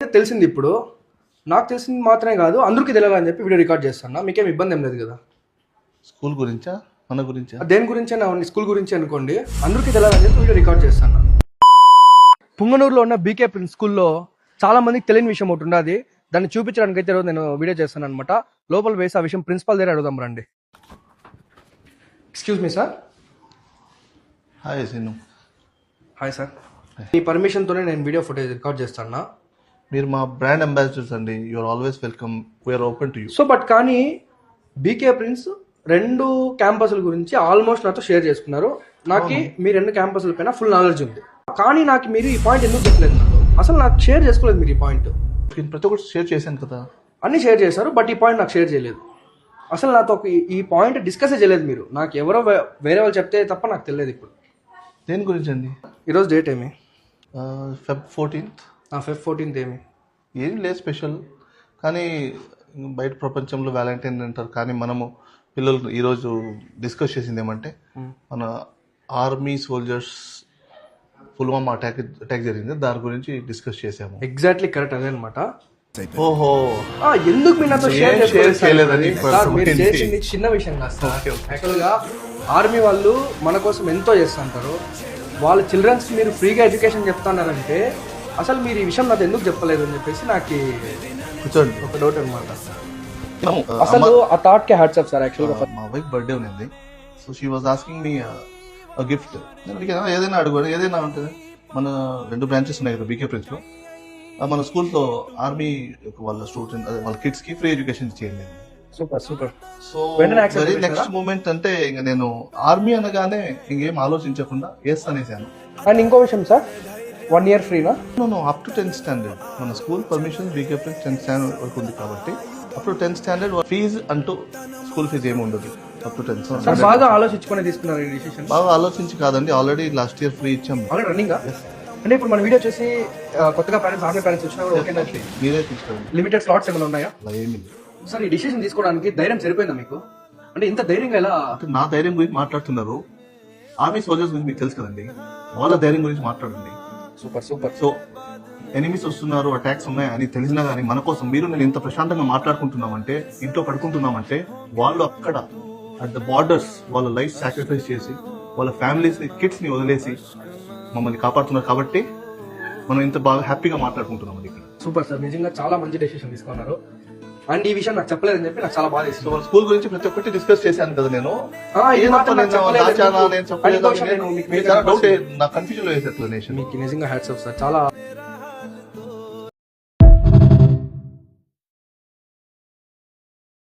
తెలిసింది ఇప్పుడు. నాకు తెలిసింది మాత్రమే కాదు, అందరికీ తెలియాలని చెప్పి వీడియో రికార్డ్ చేస్తున్నా. మీకేం ఇబ్బంది ఏం లేదు కదా? స్కూల్ గురించా మన గురించా? దేని గురించి స్కూల్ గురించి అనుకోండి, అందరికీ తెలియాలని చెప్పి వీడియో రికార్డ్ చేస్తున్నా. పుంగనూరులో ఉన్న బీకే ప్రిన్స్ స్కూల్లో చాలా మందికి తెలియని విషయం ఒకటి ఉన్నది. దాన్ని చూపించడానికి అయితే నేను వీడియో చేస్తాను అనమాట. లోపల వేసి ఆ విషయం ప్రిన్సిపల్ దగ్గర అడుగుదాం రండి. Excuse me sir. Hi Seenu. Hi sir. మీ పర్మిషన్తోనే నేను వీడియో ఫుటేజ్ రికార్డ్ చేస్తాను. మీరు మా బ్రాండ్ అంబాసిడర్స్ అండి. You're always welcome. We're open to you. So but కానీ బీకే ప్రిన్స్ 2 క్యాంపస్ల గురించి ఆల్మోస్ట్ నాతో షేర్ చేసుకున్నారు. నాకు మీ 2 క్యాంపస్ల పైన ఫుల్ నాలెడ్జ్ ఉంది. కానీ నాకు మీరు ఈ పాయింట్ ఎందుకు చెప్పలేదు? అసలు నాకు షేర్ చేసుకోలేదు మీరు ఈ పాయింట్. ప్రతి ఒక్కటి షేర్ చేశాను కదా. అన్ని షేర్ చేశారు, బట్ ఈ పాయింట్ నాకు షేర్ చేయలేదు. అసలు నాతో ఈ పాయింట్ డిస్కస్ చేయలేదు మీరు. నాకు ఎవరో వేరే వాళ్ళు చెప్తే తప్ప నాకు తెలియదు. ఇప్పుడు దేని గురించి అండి? ఈరోజు డేట్ ఏమి? Feb 14th. Feb 14th ఏమి? ఏం లేదు స్పెషల్. కానీ బయట ప్రపంచంలో వ్యాలంటైన్ అంటారు, కానీ మనము పిల్లలు ఈరోజు డిస్కస్ చేసింది ఏమంటే మన ఆర్మీ సోల్జర్స్ పుల్వామా అటాక్ జరిగింది, దాని గురించి డిస్కస్ చేసాము. ఎగ్జాక్ట్లీ కరెక్ట్, అదే అనమాట. ఓహో, ఎందుకు మీరు నాతో షేర్ చేయలేదని చేసింది చిన్న విషయం కాదు సార్. యాక్చువల్గా ఆర్మీ వాళ్ళు మన కోసం ఎంతో చేస్తుంటారు. వాళ్ళ చిల్డ్రన్స్ మీరు ఫ్రీగా ఎడ్యుకేషన్ చెప్తున్నారంటే అసలు మీరు ఈ విషయం నాకు ఎందుకు చెప్పలేదు అని చెప్పేసి నాకు కూర్చోండి ఒక డౌట్ అనమాట. అసలు ఆ థాట్ కి హ్యాట్స్ ఆఫ్ సార్. యాక్చువల్గా మా వైఫ్ బర్త్డే ఉన్నది. So she was asking me gift. నేను అడిగాను, ఏదైనా అడుగు, ఏదైనా ఉంటుంది. మన 2 బ్రాంచెస్ ఉన్నాయి కదా బీకే ప్రిన్స్ లో. మన స్కూల్తో ఆర్మీ వాళ్ళ స్టూడెంట్ వాళ్ళ కిడ్స్ కి ఫ్రీ ఎడ్యుకేషన్ చేయండి. Super super. So very next moment అంటే ఇంకా నేను ఆర్మీ అనగానే ఇంకేం ఆలోచించకుండా ఎస్ అనేసాను. అండ్ ఇంకో విషయం సార్, 1 year ఫ్రీనా? No, up to 10th standard. మన school permission BK Prince 10th standard వరకు ఉంది కాబట్టి up to 10th standard fee అంటూ స్కూల్ ఫీజు ఏమి ఉండదు. Up to 10th standard. బాగా ఆలోచించుకుని తీసుకున్నారు ఈ డిసిషన్? బాగా ఆలోచించి కాదండి, ఆల్రెడీ లాస్ట్ ఇయర్ ఫ్రీ ఇచ్చాము. Already running. అంటే ఇప్పుడు మన వీడియో చూసి కొత్తగా పేరెంట్స్ ఆర్మీ పేరెంట్స్ వచ్చినా కూడా ఓకేనా? మీరే తీసుకోండి. లిమిటెడ్ స్లాట్స్ ఏమైనా ఉన్నాయా? ఏమి సార్, ఈ డిసిషన్ తీసుకోవడానికి ధైర్యం సరిపోయిందా మీకు? అంటే ఇంత ధైర్యంగా ఎలా? నా ధైర్యం గురించి మాట్లాడుతున్నారు. ఆర్మీ సోల్జర్స్ గురించి మీకు తెలుసు కదండి, వాళ్ళ ధైర్యం గురించి మాట్లాడండి. Super super. సో ఎనిమీస్ వస్తున్నారు, అటాక్స్ ఉన్నాయి అని తెలిసినా కానీ మన కోసం మీరు నేను ఇంత ప్రశాంతంగా మాట్లాడుకుంటున్నామంటే, ఇంట్లో పడుకుంటున్నామంటే, వాళ్ళు అక్కడ అట్ ద బార్డర్స్ వాళ్ళ లైఫ్ సాక్రిఫైస్ చేసి వాళ్ళ ఫ్యామిలీస్ ని కిడ్స్ ని వదిలేసి మమ్మల్ని కాపాడుతున్నారు కాబట్టి మనం ఇంత బాగా హ్యాపీగా మాట్లాడుకుంటున్నాం ఇక్కడ. సూపర్ సార్, నిజంగా చాలా మంచి డెసిషన్ తీసుకున్నారు. అండ్ ఈ విషయం నాకు చెప్పలేదని చెప్పి నాకు చాలా బాధ వేసింది. సో స్కూల్ గురించి ప్రతి ఒక్కటి డిస్కస్ చేశాను కదా నేను. నాకు కన్ఫ్యూజన్ లో వేసేట్టు. మీకు నిజంగా హ్యాట్స్ ఆఫ్ సార్. చాలా